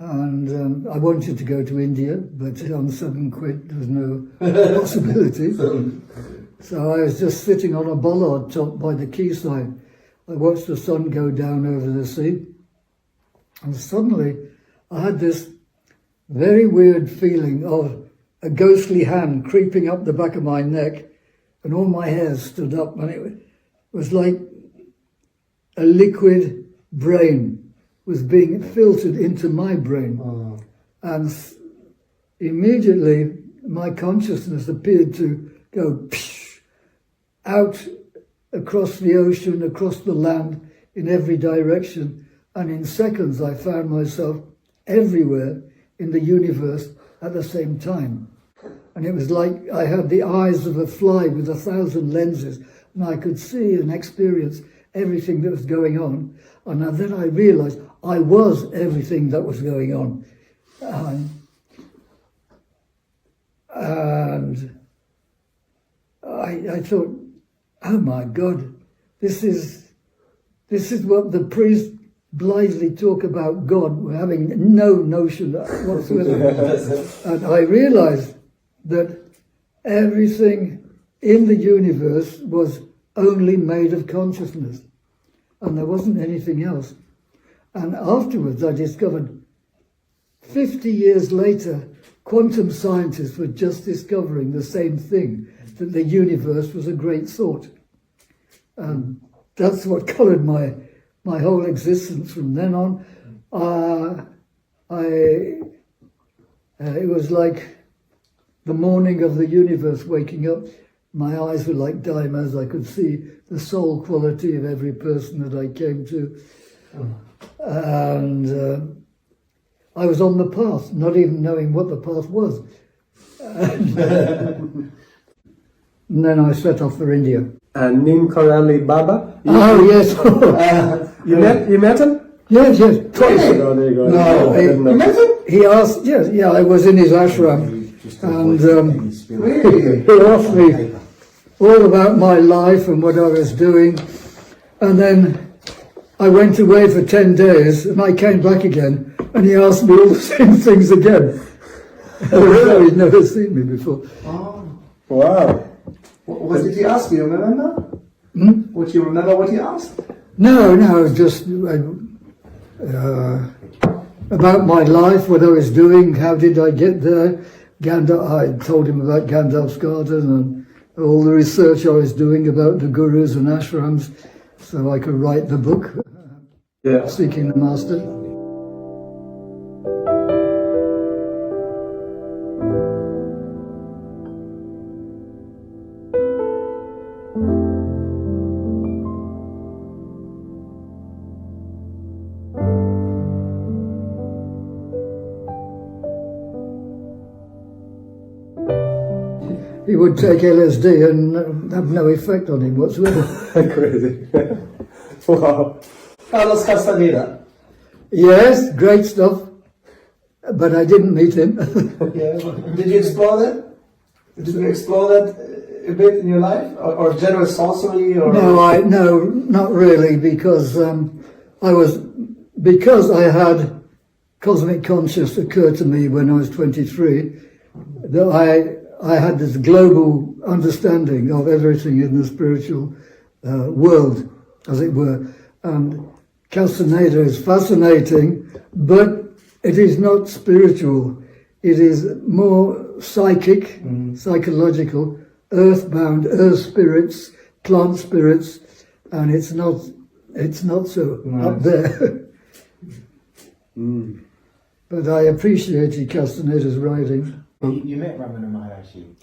And I wanted to go to India, but on sudden quit, there was no possibility. So I was just sitting on a bollard top by the quayside. I watched the sun go down over the sea. And suddenly I had this very weird feeling of a ghostly hand creeping up the back of my neck, and all my hairs stood up, and it was like a liquid brain was being filtered into my brain. Oh. And immediately my consciousness appeared to go out across the ocean, across the land, in every direction. And in seconds I found myself everywhere in the universe at the same time. And it was like I had the eyes of a fly with 1,000 lenses, and I could see and experience everything that was going on. And then I realized I was everything that was going on. And I thought, oh my God, this is what the priests blithely talk about God, having no notion whatsoever. And I realized that everything in the universe was only made of consciousness, and there wasn't anything else. And afterwards I discovered, 50 years later, quantum scientists were just discovering the same thing, that the universe was a great thought. And that's what coloured my whole existence from then on. It was like the morning of the universe waking up. My eyes were like diamonds. I could see the soul quality of every person that I came to. And I was on the path, not even knowing what the path was. And then I set off for India. And Neem Karoli Baba? Yes. You met him? Yes. Twice. Oh, there you go. No, you met him? He asked, yeah, I was in his ashram. And he asked me all about my life and what I was doing. And then I went away for 10 days and I came back again and he asked me all the same things again. Really? He'd never seen me before. Oh, wow. What did he ask you? Remember? What you remember what he asked? No, just about my life, what I was doing, how did I get there. I told him about Gandalf's garden and all the research I was doing about the gurus and ashrams, so I could write the book, Seeking the Master. He would take LSD and have no effect on him whatsoever. Crazy. Wow. Carlos Castaneda. Yes, great stuff. But I didn't meet him. Did you explore that? Did you explore that a bit in your life? Or general sorcery? Or? No, not really, because I had cosmic consciousness occur to me when I was 23, that I had this global understanding of everything in the spiritual world, as it were. And Castaneda is fascinating, but it is not spiritual. It is more psychic, psychological, earthbound, earth spirits, plant spirits, and it's not so up there. But I appreciated Castaneda's writings. You met Ramana Maharshi?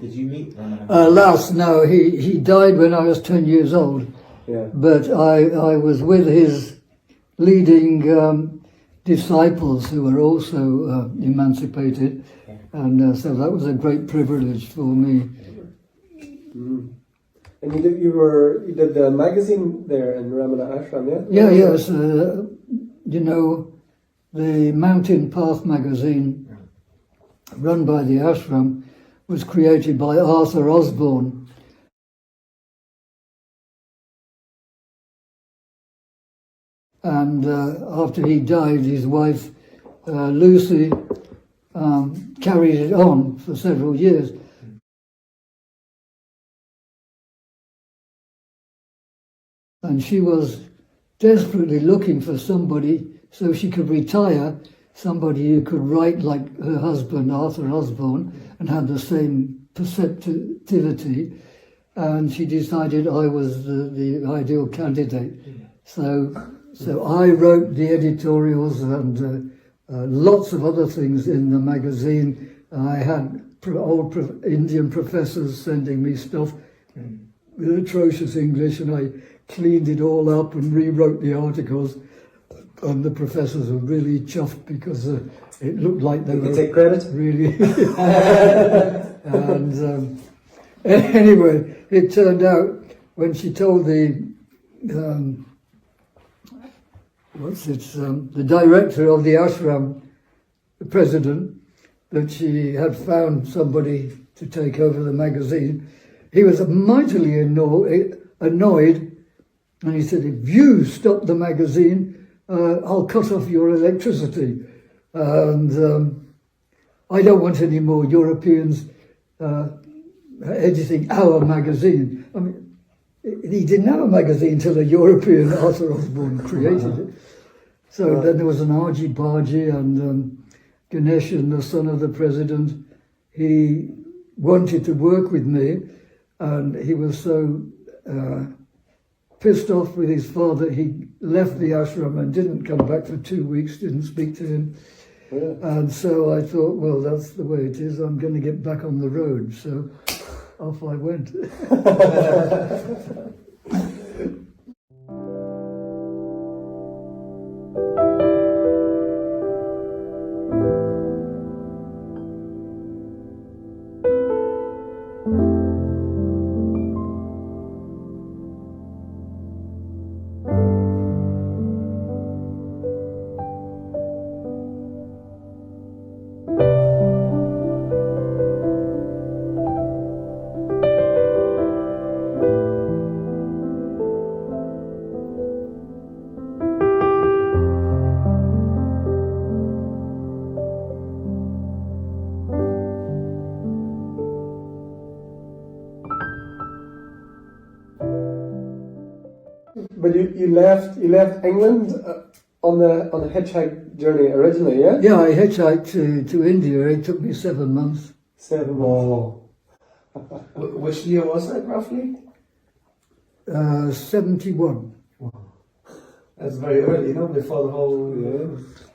Did you meet Ramana Maharshi? No, he died when I was 10 years old. Yeah. But I was with his leading disciples who were also emancipated, and so that was a great privilege for me. And you did the magazine there in Ramana Ashram, yeah? Yes. The Mountain Path magazine, run by the ashram, was created by Arthur Osborne. And after he died, his wife Lucy carried it on for several years. And she was desperately looking for somebody so she could retire, somebody who could write like her husband, Arthur Osborne, and had the same perceptivity. And she decided I was the ideal candidate. So I wrote the editorials and lots of other things in the magazine. I had old Indian professors sending me stuff with atrocious English, and I cleaned it all up and rewrote the articles. And the professors were really chuffed because it looked like they were take credit. Really. And anyway, it turned out when she told the the director of the ashram, the president, that she had found somebody to take over the magazine, he was mightily annoyed, and he said, "If you stop the magazine, I'll cut off your electricity, and I don't want any more Europeans editing our magazine." I mean, he didn't have a magazine until a European Arthur Osborne created it. So then there was an argy-bargy, and Ganeshan, the son of the president, he wanted to work with me, and he was so pissed off with his father, he left the ashram and didn't come back for 2 weeks, didn't speak to him. Yeah. And so I thought, well, that's the way it is, I'm going to get back on the road. So off I went. But you left England on the hitchhike journey originally, yeah? Yeah, I hitchhiked to India. It took me 7 months. 7 months. Oh. Which year was that, roughly? 71. That's very early, you know, before the whole...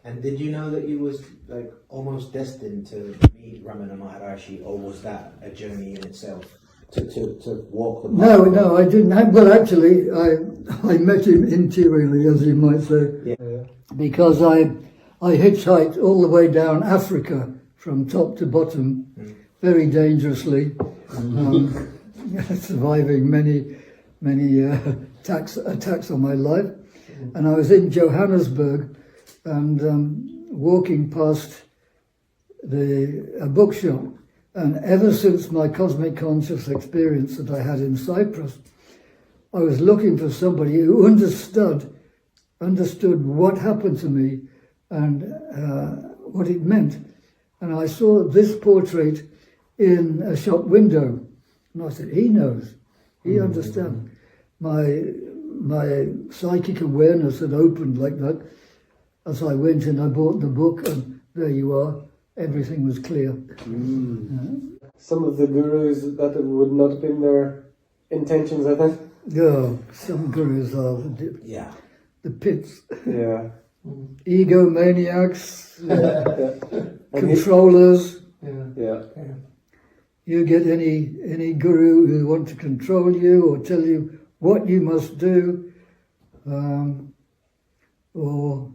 And did you know that you was like almost destined to meet Ramana Maharshi, or was that a journey in itself? To walk the path? No, I didn't. Well, actually, I met him interiorly, as you might say, Yeah. because I hitchhiked all the way down Africa from top to bottom, very dangerously, surviving many attacks on my life. And I was in Johannesburg and walking past a bookshop. And ever since my cosmic conscious experience that I had in Cyprus, I was looking for somebody who understood what happened to me and what it meant. And I saw this portrait in a shop window. And I said, he knows, he understands. My psychic awareness had opened like that. As I went in, I bought the book, and there you are. Everything was clear. Some of the gurus, that would not have been their intentions, I think. Yeah, some gurus are the pits. Yeah. Egomaniacs, controllers. Yeah. You get any guru who want to control you or tell you what you must do, or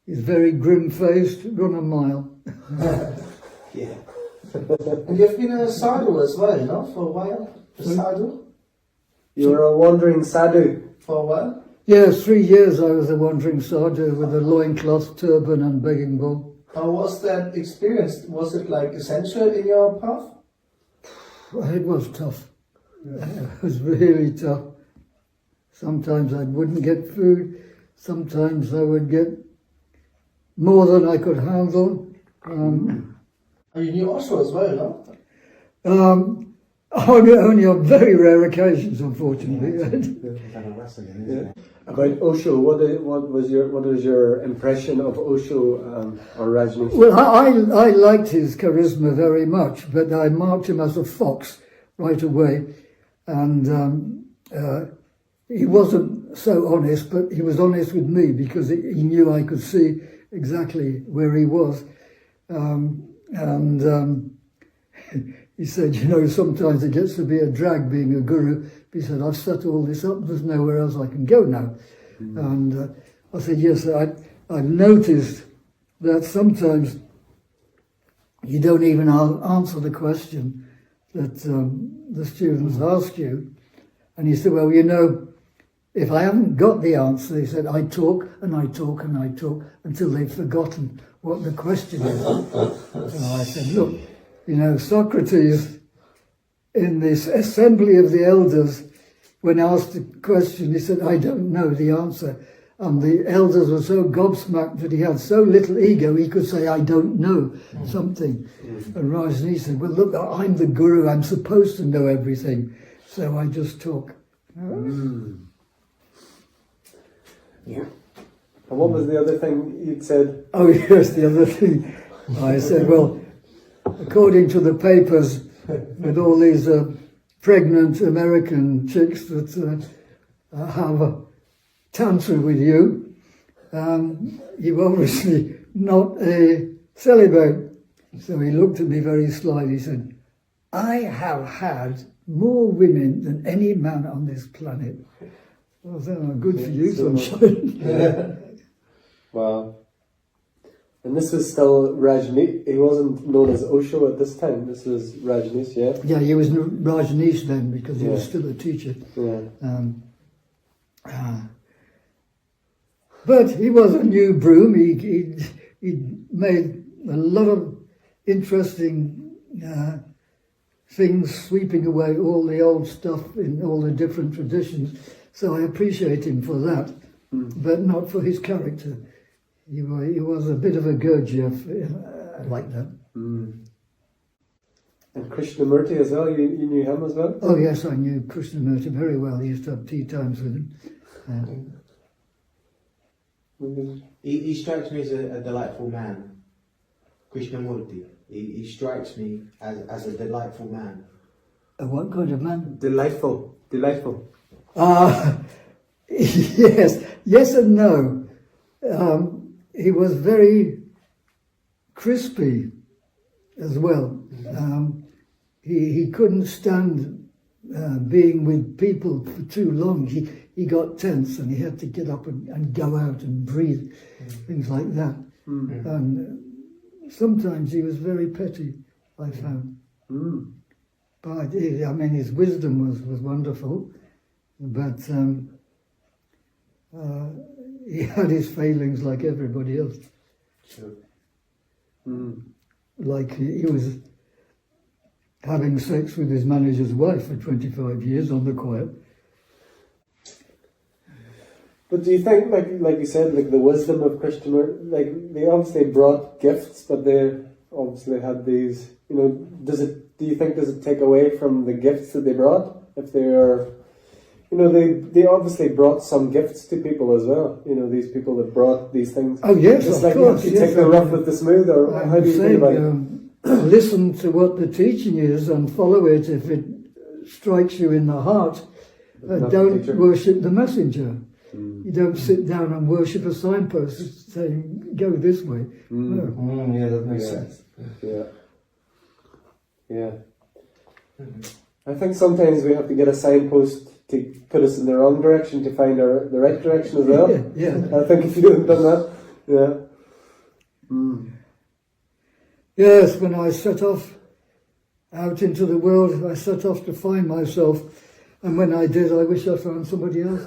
is very grim-faced, run a mile. Yeah. And you've been a sadhu as well, no? For a while? A sadhu? You were a wandering sadhu for a while? Yes, 3 years I was a wandering sadhu with a loincloth, turban and begging bowl. How was that experience? Was it like essential in your path? It was tough. It was really tough. Sometimes I wouldn't get food. Sometimes I would get more than I could handle. Oh, you knew Osho as well, no? Only on very rare occasions, unfortunately. About Osho, what is your impression of Osho or Rajneesh? Well, I liked his charisma very much, but I marked him as a fox right away, and he wasn't so honest, but he was honest with me because he knew I could see exactly where he was, he said, you know, sometimes it gets to be a drag being a guru. He said, I've set all this up, there's nowhere else I can go now. And I said, yes, I've noticed that sometimes you don't even answer the question that the students ask you. And he said, well, you know, if I haven't got the answer, he said, I talk and I talk and I talk until they've forgotten what the question is. So I said, look, you know, Socrates, in this assembly of the elders, when asked the question, he said, I don't know the answer. And the elders were so gobsmacked that he had so little ego, he could say, I don't know something. And Rajneesh said, well, look, I'm the guru, I'm supposed to know everything. So I just talk. Yeah. And what was the other thing you'd said? Oh, yes, the other thing. I said, well, according to the papers, with all these pregnant American chicks that have a tantra with you, you're obviously not a celibate. So he looked at me very slyly and said, I have had more women than any man on this planet. I said, oh, good for you, sunshine. Wow. And this was still Rajneesh. He wasn't known as Osho at this time. This was Rajneesh, yeah? Yeah, he was Rajneesh then because he was still a teacher. Yeah. But he was a new broom. He made a lot of interesting things, sweeping away all the old stuff in all the different traditions. So I appreciate him for that, but not for his character. He was a bit of a Gurdjieff like that. And Krishnamurti as well, you knew him as well? Oh yes, I knew Krishnamurti very well. I used to have tea times with him. He strikes me as a delightful man. Krishnamurti. He strikes me as a delightful man. A what kind of man? Delightful. Yes and no. He was very crispy as well. He couldn't stand being with people for too long. He got tense and he had to get up and go out and breathe, things like that. And sometimes he was very petty, I found. But I mean, his wisdom was wonderful, but he had his failings like everybody else. Sure. Like he was having sex with his manager's wife for 25 years on the quiet. But do you think, like you said, like the wisdom of Krishnamurti, like they obviously brought gifts, but they obviously had these, you know, does it take away from the gifts that they brought? If they are, you know, they obviously brought some gifts to people as well, you know, these people that brought these things. Oh yes, it's of like course. you take the rough with the smooth, or how do you feel about it? Listen to what the teaching is and follow it if it strikes you in the heart. Don't worship the messenger. You don't sit down and worship a signpost saying, go this way. No. Yeah, that makes sense. Yeah. I think sometimes we have to get a signpost to put us in the wrong direction to find the right direction as well. Yeah. I think if you hadn't done that, Yes, when I set off out into the world, I set off to find myself. And when I did, I wish I found somebody else.